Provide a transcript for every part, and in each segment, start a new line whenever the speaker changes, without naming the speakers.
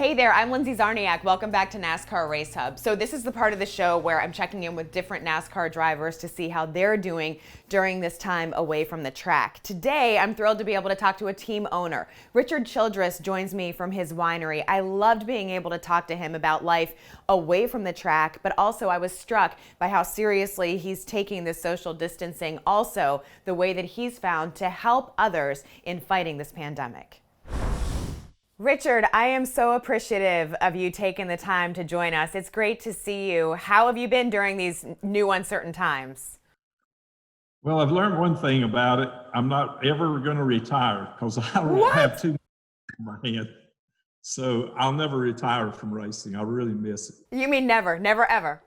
Hey there, I'm Lindsay Zarniak. Welcome back to NASCAR Race Hub. So this is the part of the show where I'm checking in with different NASCAR drivers to see how they're doing during this time away from the track. Today, I'm thrilled to be able to talk to a team owner. Richard Childress joins me from his winery. I loved being able to talk to him about life away from the track, but also I was struck by how seriously he's taking this social distancing, also the way that he's found to help others in fighting this pandemic. Richard, I am so appreciative of you taking the time to join us. It's great to see you. How have you been during these new uncertain times?
Well, I've learned one thing about it. I'm not ever going to retire because I have too much in my hand. So I'll never retire from racing. I really miss it.
You mean never, never, ever?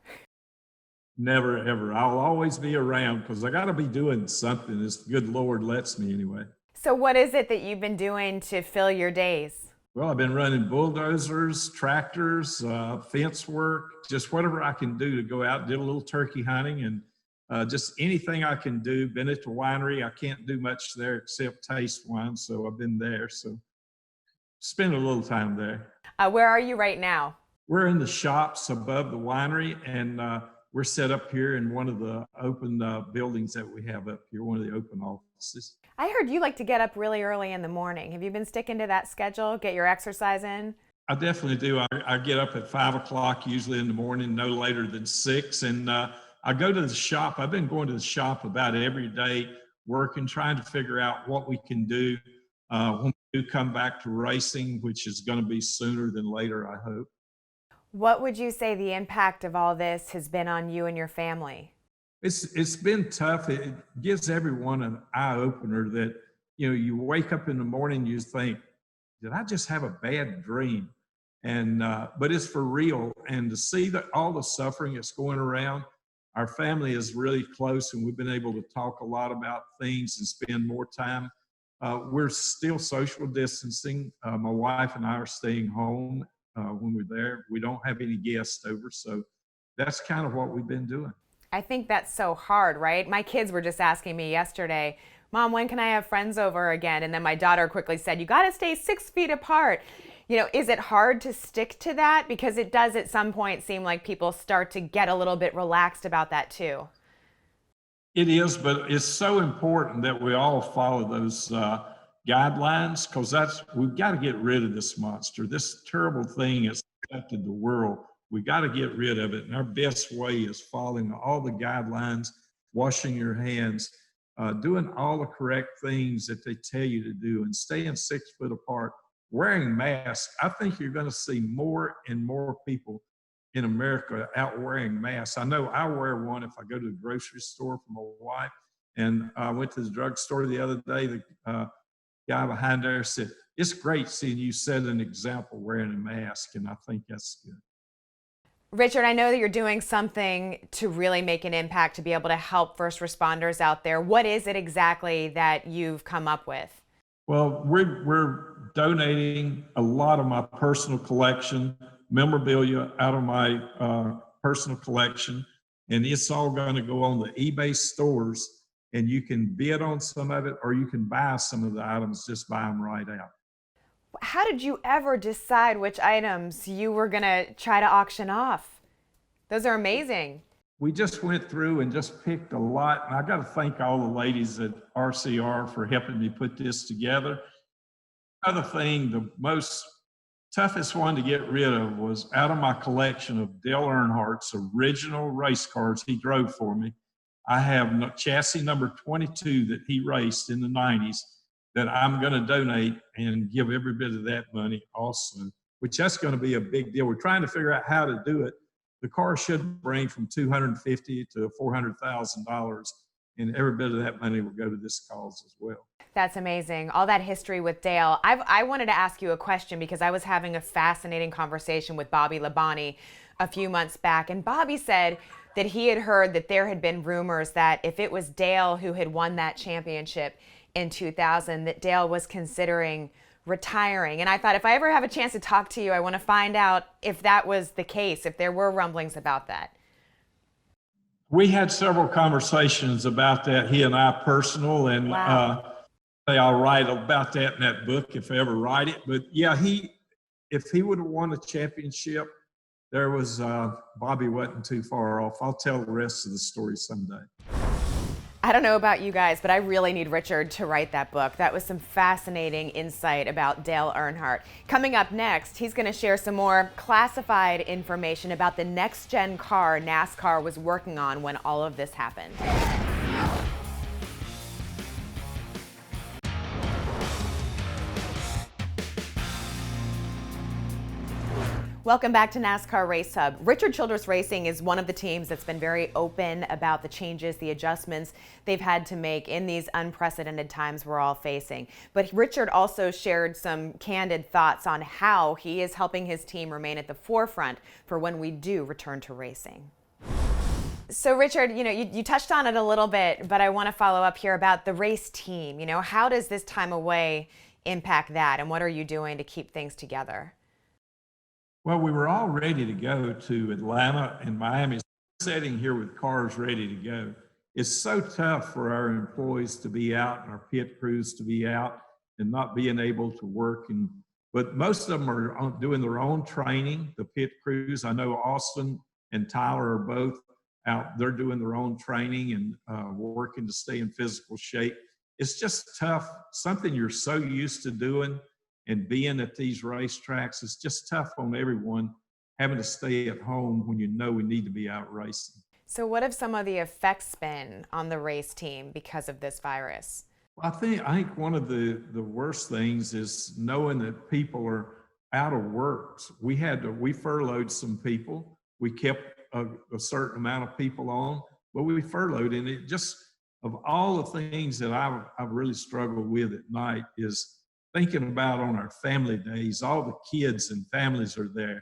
Never, ever. I'll always be around because I got to be doing something as the good Lord lets me anyway.
So what is it that you've been doing to fill your days?
Well, I've been running bulldozers, tractors, fence work, just whatever I can do to go out, did a little turkey hunting and just anything I can do. Been at the winery. I can't do much there except taste wine. So I've been there. So spend a little time there.
Where are you right now?
We're in the shops above the winery and we're set up here in one of the open buildings that we have up here, one of the open offices.
I heard you like to get up really early in the morning. Have you been sticking to that schedule, get your exercise in?
I definitely do. I get up at 5 o'clock usually in the morning, no later than 6. And I go to the shop. I've been going to the shop about every day, working, trying to figure out what we can do when we do come back to racing, which is going to be sooner than later, I hope.
What would you say the impact of all this has been on you and your family?
It's been tough. It gives everyone an eye opener that, you know, you wake up in the morning, you think, did I just have a bad dream? And, but it's for real. And to see that all the suffering that's going around, our family is really close and we've been able to talk a lot about things and spend more time. We're still social distancing. My wife and I are staying home when we're there. We don't have any guests over. So that's kind of what we've been doing.
I think that's so hard, right? My kids were just asking me yesterday, Mom, when can I have friends over again? And then my daughter quickly said, you got to stay 6 feet apart. You know, is it hard to stick to that? Because it does at some point seem like people start to get a little bit relaxed about that too.
It is, but it's so important that we all follow those guidelines because we've got to get rid of this monster. This terrible thing has affected the world. We got to get rid of it. And our best way is following all the guidelines, washing your hands, doing all the correct things that they tell you to do, and staying 6 foot apart, wearing masks. I think you're going to see more and more people in America out wearing masks. I know I wear one if I go to the grocery store for my wife. And I went to the drugstore the other day. The guy behind there said, it's great seeing you set an example wearing a mask. And I think that's good.
Richard, I know that you're doing something to really make an impact to be able to help first responders out there. What is it exactly that you've come up with?
Well, we're donating a lot of my personal collection, memorabilia out of my personal collection, and it's all going to go on the eBay stores, and you can bid on some of it or you can buy some of the items, just buy them right out.
How did you ever decide which items you were going to try to auction off? Those are amazing.
We just went through and just picked a lot. And I got to thank all the ladies at RCR for helping me put this together. Another thing, the most toughest one to get rid of was out of my collection of Dale Earnhardt's original race cars he drove for me. I have chassis number 22 that he raced in the 90s. That I'm going to donate and give every bit of that money also, which that's going to be a big deal. We're trying to figure out how to do it. The car should bring from $250,000 to $400,000, and every bit of that money will go to this cause as well.
That's amazing. All that history with Dale. I wanted to ask you a question because I was having a fascinating conversation with Bobby Labonte a few months back, and Bobby said that he had heard that there had been rumors that if it was Dale who had won that championship in 2000, that Dale was considering retiring. And I thought, if I ever have a chance to talk to you, I want to find out if that was the case, if there were rumblings about that.
We had several conversations about that, he and I personal, and
wow.
I'll write about that in that book if I ever write it. But yeah, if he would have won a championship, there was Bobby wasn't too far off. I'll tell the rest of the story someday.
I don't know about you guys, but I really need Richard to write that book. That was some fascinating insight about Dale Earnhardt. Coming up next, he's going to share some more classified information about the next-gen car NASCAR was working on when all of this happened. Welcome back to NASCAR Race Hub. Richard Childress Racing is one of the teams that's been very open about the changes, the adjustments they've had to make in these unprecedented times we're all facing. But Richard also shared some candid thoughts on how he is helping his team remain at the forefront for when we do return to racing. So Richard, you touched on it a little bit, but I want to follow up here about the race team. How does this time away impact that, and what are you doing to keep things together?
Well, we were all ready to go to Atlanta and Miami, sitting here with cars ready to go. It's so tough for our employees to be out and our pit crews to be out and not being able to work. But most of them are doing their own training, the pit crews. I know Austin and Tyler are both out. They're doing their own training and working to stay in physical shape. It's just tough, something you're so used to doing. And being at these racetracks, it's just tough on everyone having to stay at home when we need to be out racing.
So what have some of the effects been on the race team because of this virus?
Well, I think one of the worst things is knowing that people are out of work. We furloughed some people. We kept a certain amount of people on, but we furloughed, and it just, of all the things that I've really struggled with at night is thinking about on our family days, all the kids and families are there,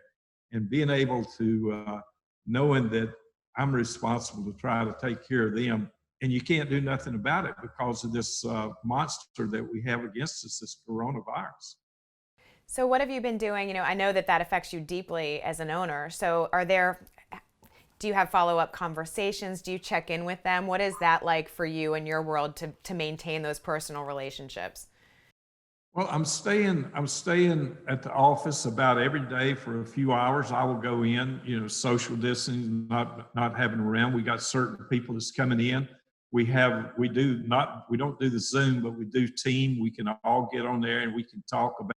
and being able to, knowing that I'm responsible to try to take care of them, and you can't do nothing about it because of this monster that we have against us, this coronavirus.
So what have you been doing? I know that affects you deeply as an owner. So do you have follow-up conversations? Do you check in with them? What is that like for you in your world to maintain those personal relationships?
Well, I'm staying at the office about every day for a few hours. I will go in, social distancing, not having around. We got certain people that's coming in. We don't do the Zoom, but we do team. We can all get on there and we can talk about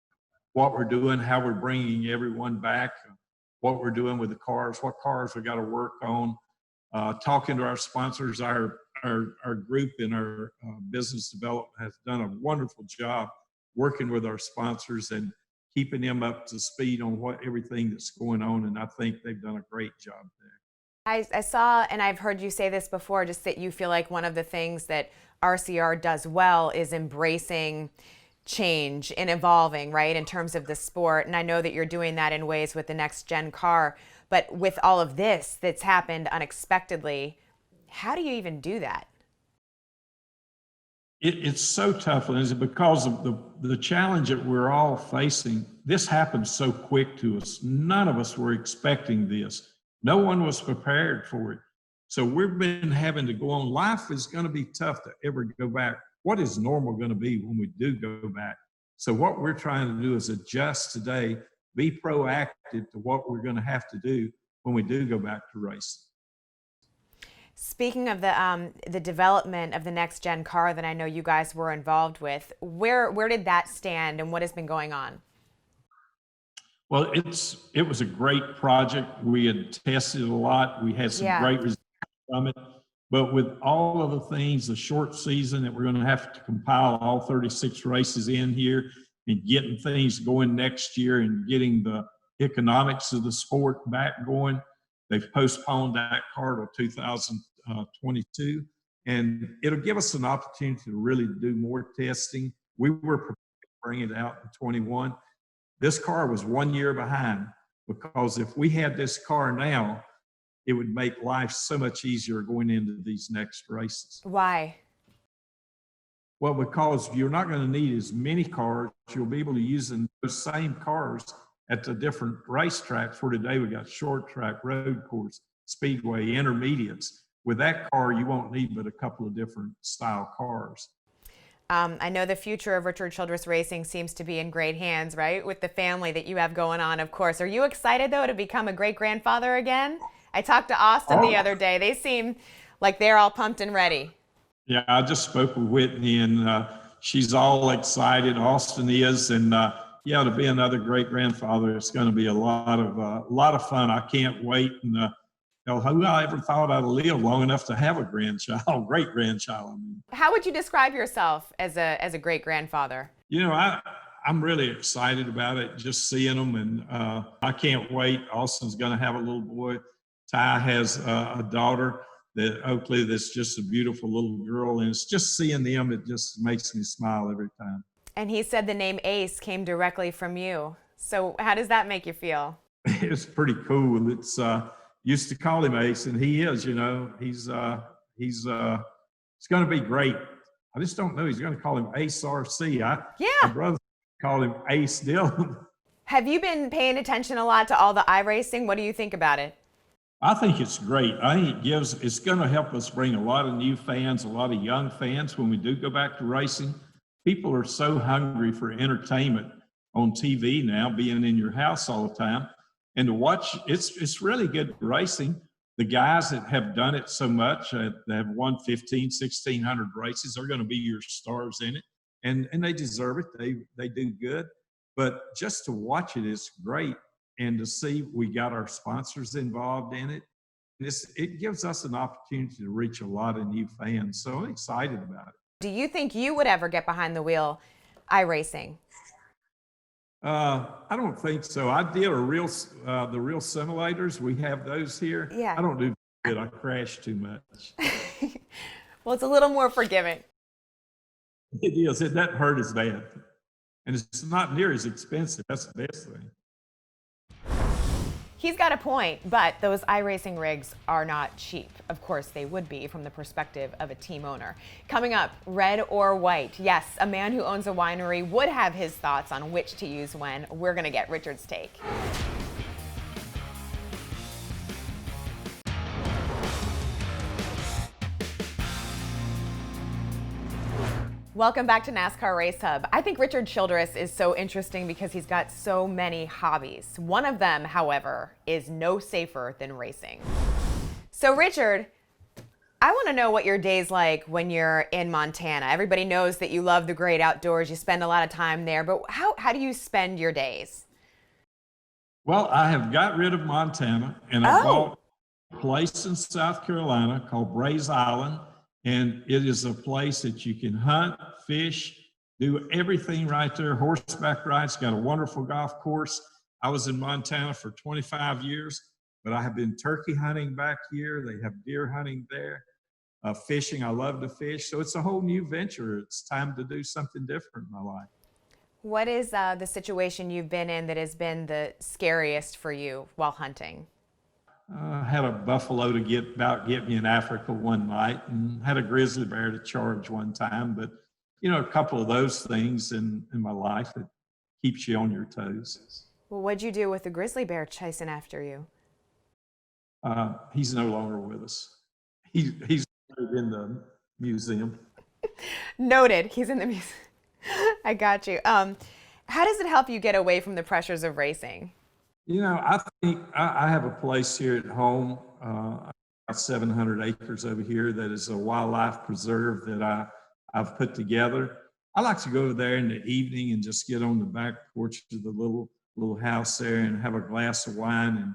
what we're doing, how we're bringing everyone back, what we're doing with the cars, what cars we got to work on, talking to our sponsors. Our group in our business development has done a wonderful job working with our sponsors and keeping them up to speed on everything that's going on. And I think they've done a great job there.
I saw, and I've heard you say this before, just that you feel like one of the things that RCR does well is embracing change and evolving, right, in terms of the sport. And I know that you're doing that in ways with the next gen car, but with all of this that's happened unexpectedly, how do you even do that?
It's so tough, Lindsay, because of the challenge that we're all facing. This happened so quick to us. None of us were expecting this. No one was prepared for it. So we've been having to go on. Life is going to be tough to ever go back. What is normal going to be when we do go back? So what we're trying to do is adjust today, be proactive to what we're going to have to do when we do go back to racing.
Speaking of the development of the next gen car that I know you guys were involved with, where did that stand and what has been going on?
Well, it was a great project. We had tested a lot. We had some great results from it. But with all of the things, the short season that we're going to have to compile all 36 races in here and getting things going next year and getting the economics of the sport back going, they've postponed that car to 2022. And it'll give us an opportunity to really do more testing. We were prepared to bring it out in 21. This car was 1 year behind, because if we had this car now, it would make life so much easier going into these next races.
Why?
Well, because you're not going to need as many cars. You'll be able to use those same cars at the different racetracks. For today, we got short track, road course, speedway, intermediates. With that car, you won't need but a couple of different style cars.
I know the future of Richard Childress Racing seems to be in great hands, right? With the family that you have going on, of course. Are you excited, though, to become a great-grandfather again? I talked to Austin the
Oh,
other day. They seem like they're all pumped and ready.
yeah, I just spoke with Whitney, and she's all excited. Austin is, and yeah, to be another great grandfather, it's going to be a lot of fun. I can't wait. And who I ever thought I'd live long enough to have a grandchild, great grandchild. I mean,
How would you describe yourself as a great-grandfather?
you know, I'm really excited about it, just seeing them, and I can't wait. Austin's going to have a little boy. Ty has a daughter that Oakley that's just a beautiful little girl, and it's just seeing them, it just makes me smile every time.
And he said the name Ace came directly from you. So how does that make you feel?
It's pretty cool. It's used to call him Ace, and he is. He's it's going to be great. I just don't know. He's going to call him Ace RC. My
Yeah.
brother called him Ace Dillon.
Have you been paying attention a lot to all the iRacing? What do you think about it?
I think it's great. I think it's going to help us bring a lot of new fans, a lot of young fans when we do go back to racing. People are so hungry for entertainment on TV now, being in your house all the time. And to watch, it's really good racing. The guys that have done it so much, that have won 1,600 races, are going to be your stars in it. And they deserve it. They do good. But just to watch it is great. And to see we got our sponsors involved in it, it gives us an opportunity to reach a lot of new fans. So I'm excited about it.
Do you think you would ever get behind the wheel iRacing?
I don't think so. I did the real simulators. We have those here.
Yeah.
I don't do good. I crash too much.
Well, it's a little more forgiving.
It is. It doesn't hurt as bad. And it's not near as expensive. That's the best thing.
He's got a point, but those iRacing rigs are not cheap. Of course, they would be from the perspective of a team owner. Coming up, red or white? Yes, a man who owns a winery would have his thoughts on which to use when. We're going to get Richard's take. Welcome back to NASCAR Race Hub. I think Richard Childress is so interesting because he's got so many hobbies. One of them, however, is no safer than racing. So Richard, I want to know what your day's like when you're in Montana. Everybody knows that you love the great outdoors. You spend a lot of time there, but how do you spend your days?
Well, I have got rid of Montana, and I bought a place in South Carolina called Brays Island. And it is a place that you can hunt, fish, do everything right there. Horseback rides, got a wonderful golf course. I was in Montana for 25 years, but I have been turkey hunting back here. They have deer hunting there. Fishing, I love to fish. So it's a whole new venture. It's time to do something different in my life.
What is the situation you've been in that has been the scariest for you while hunting?
I had a buffalo to get me in Africa one night, and had a grizzly bear to charge one time. But, a couple of those things in my life that keeps you on your toes.
Well, what'd you do with the grizzly bear chasing after you?
He's no longer with us. He's in the museum.
Noted. He's in the museum. I got you. How does it help you get away from the pressures of racing?
I think I have a place here at home, about 700 acres over here, that is a wildlife preserve that I've put together. I like to go over there in the evening and just get on the back porch of the little house there and have a glass of wine and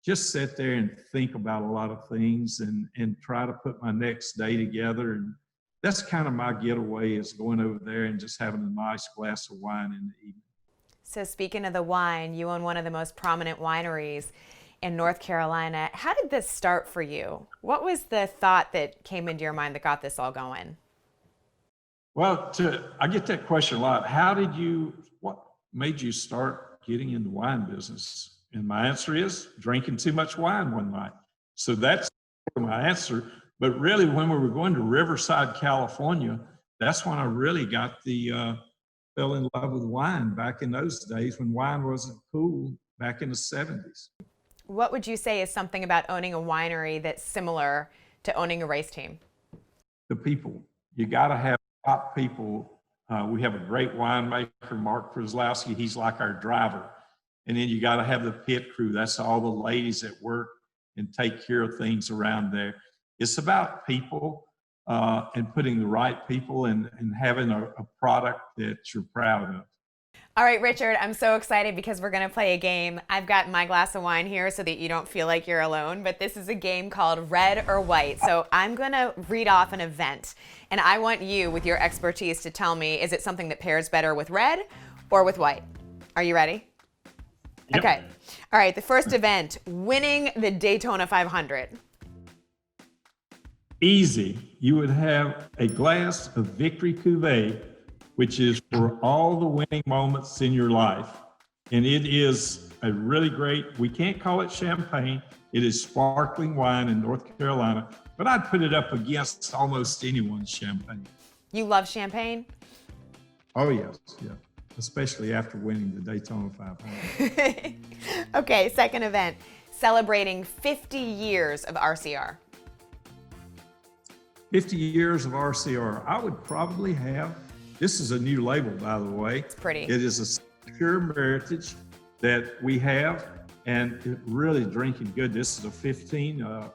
just sit there and think about a lot of things and try to put my next day together. And that's kind of my getaway, is going over there and just having a nice glass of wine in the evening.
So speaking of the wine, you own one of the most prominent wineries in North Carolina. How did this start for you? What was the thought that came into your mind that got this all going?
Well, I get that question a lot. What made you start getting in the wine business? And my answer is drinking too much wine one night. So that's my answer. But really, when we were going to Riverside, California, that's when I really got fell in love with wine back in those days when wine wasn't cool back in the 70s.
What would you say is something about owning a winery that's similar to owning a race team?
The people. You got to have top people We have a great winemaker, Mark Krzyzlowski. He's like our driver. And then you got to have the pit crew. That's all the ladies that work and take care of things around there. It's about people and putting the right people and having a product that you're proud of.
All right, Richard, I'm so excited because we're going to play a game. I've got my glass of wine here so that you don't feel like you're alone, but this is a game called Red or White. So I'm going to read off an event, and I want you, with your expertise, to tell me, is it something that pairs better with red or with white? Are you ready?
Yep.
Okay. All right, the first event, winning the Daytona 500.
Easy. You would have a glass of Victory Cuvée, which is for all the winning moments in your life. And it is a really great, we can't call it champagne. It is sparkling wine in North Carolina, but I'd put it up against almost anyone's champagne.
You love champagne?
Oh, yes, yeah. Especially after winning the Daytona 500.
Okay, second event, celebrating 50 years of RCR.
50 years of RCR, I would probably have, this is a new label, by the way.
It's pretty.
It is a secure heritage that we have, and it really drinking good. This is a 15. I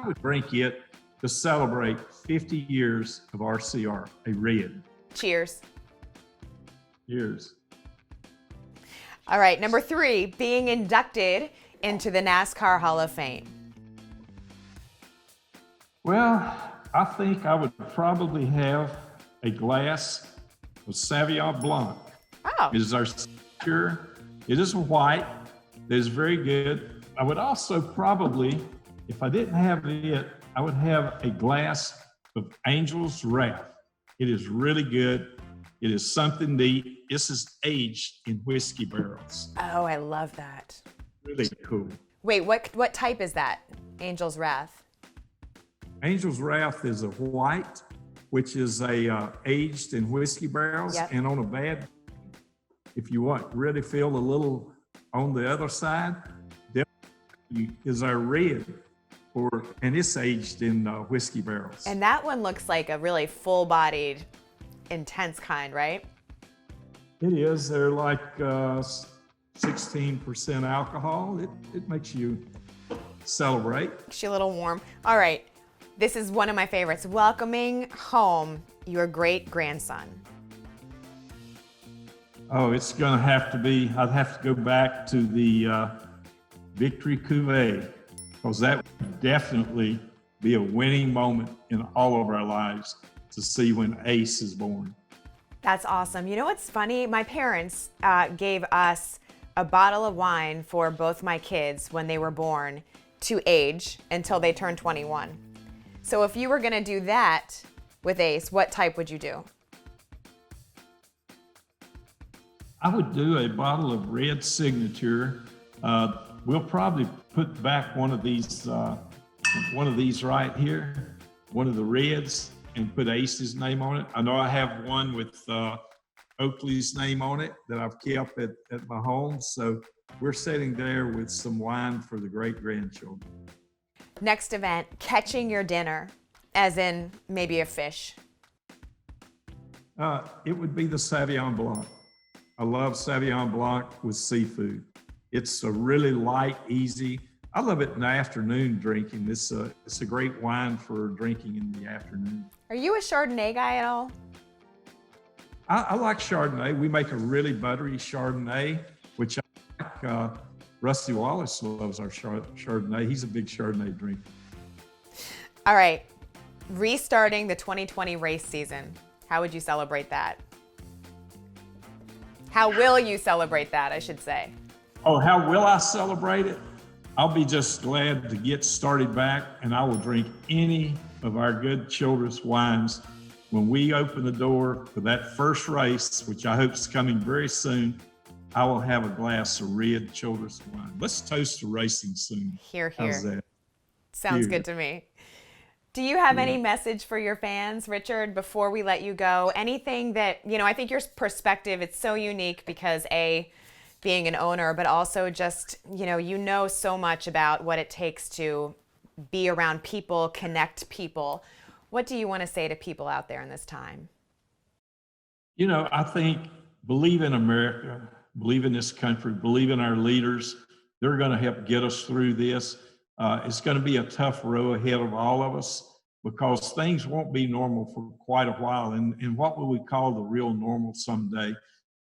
would drink it to celebrate 50 years of RCR, a red.
Cheers.
Years.
All right, number 3, being inducted into the NASCAR Hall of Fame.
Well, I think I would probably have a glass of Sauvignon Blanc.
Oh.
It is our signature. It is white. It is very good. I would also probably, if I didn't have it, I would have a glass of Angel's Wrath. It is really good. It is something neat. This is aged in whiskey barrels.
Oh, I love that.
Really cool.
Wait, what type is that? Angel's Wrath.
Angel's Wrath is a white, which is a aged in whiskey barrels.
Yep.
And on a bad, if you want really feel a little on the other side, is our red, and it's aged in whiskey barrels.
And that one looks like a really full-bodied, intense kind, right?
It is. They're like 16% alcohol. It makes you celebrate.
Makes you a little warm. All right, this is one of my favorites. Welcoming home your great-grandson.
Oh, it's going to have to be, I'd have to go back to the Victory Cuvée, because that would definitely be a winning moment in all of our lives to see when Ace is born.
That's awesome. You know what's funny? My parents gave us a bottle of wine for both my kids when they were born to age until they turned 21. So if you were going to do that with Ace, what type would you do?
I would do a bottle of red signature. We'll probably put back one of these right here, one of the reds, and put Ace's name on it. I know I have one with Oakley's name on it that I've kept at my home. So we're sitting there with some wine for the great-grandchildren.
Next event, catching your dinner, as in maybe a fish.
It would be the Sauvignon Blanc. I love Sauvignon Blanc with seafood. It's a really light, easy. I love it in the afternoon drinking. It's a great wine for drinking in the afternoon.
Are you a Chardonnay guy at all?
I like Chardonnay. We make a really buttery Chardonnay, which I like. Rusty Wallace loves our Chardonnay. He's a big Chardonnay drinker.
All right, restarting the 2020 race season. How would you celebrate that? How will you celebrate that, I should say?
Oh, how will I celebrate it? I'll be just glad to get started back, and I will drink any of our good Childress wines when we open the door for that first race, which I hope is coming very soon. I will have a glass of red Childress wine. Let's toast to racing soon.
Hear, hear.
How's that?
Sounds
Hear.
good to me. Do you have any message for your fans, Richard, before we let you go? Anything that, I think your perspective, it's so unique because being an owner, but also just, you know so much about what it takes to be around people, connect people. What do you want to say to people out there in this time?
You know, I think believe in America, believe in this country, believe in our leaders. They're going to help get us through this. It's going to be a tough row ahead of all of us because things won't be normal for quite a while. And what will we call the real normal someday?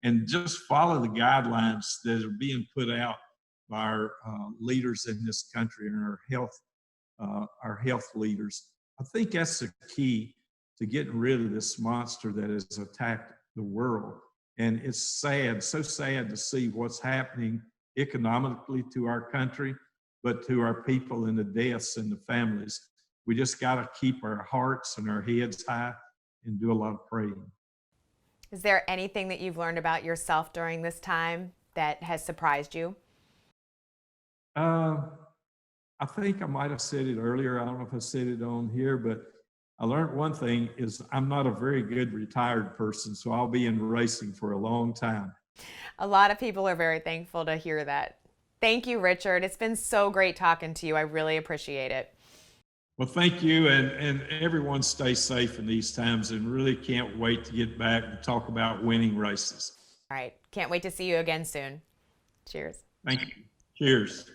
And just follow the guidelines that are being put out by our leaders in this country and our health leaders. I think that's the key to getting rid of this monster that has attacked the world. And it's sad, so sad to see what's happening economically to our country, but to our people and the deaths and the families. We just got to keep our hearts and our heads high and do a lot of praying.
Is there anything that you've learned about yourself during this time that has surprised you?
Uh, I think I might have said it earlier. I don't know if I said it on here, but I learned one thing is I'm not a very good retired person, so I'll be in racing for a long time.
A lot of people are very thankful to hear that. Thank you, Richard. It's been so great talking to you. I really appreciate it.
Well, thank you, and everyone stay safe in these times, and really can't wait to get back and talk about winning races.
All right. Can't wait to see you again soon. Cheers.
Thank you. Cheers.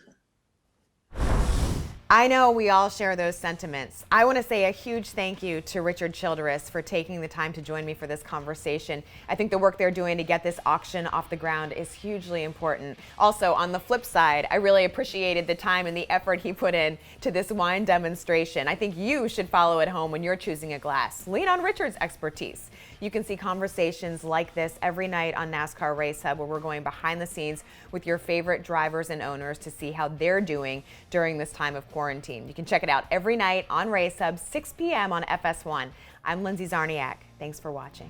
I know we all share those sentiments. I want to say a huge thank you to Richard Childress for taking the time to join me for this conversation. I think the work they're doing to get this auction off the ground is hugely important. Also, on the flip side, I really appreciated the time and the effort he put in to this wine demonstration. I think you should follow at home when you're choosing a glass. Lean on Richard's expertise. You can see conversations like this every night on NASCAR Race Hub, where we're going behind the scenes with your favorite drivers and owners to see how they're doing during this time of quarantine. You can check it out every night on Race Hub, 6 p.m. on FS1. I'm Lindsay Czarniak. Thanks for watching.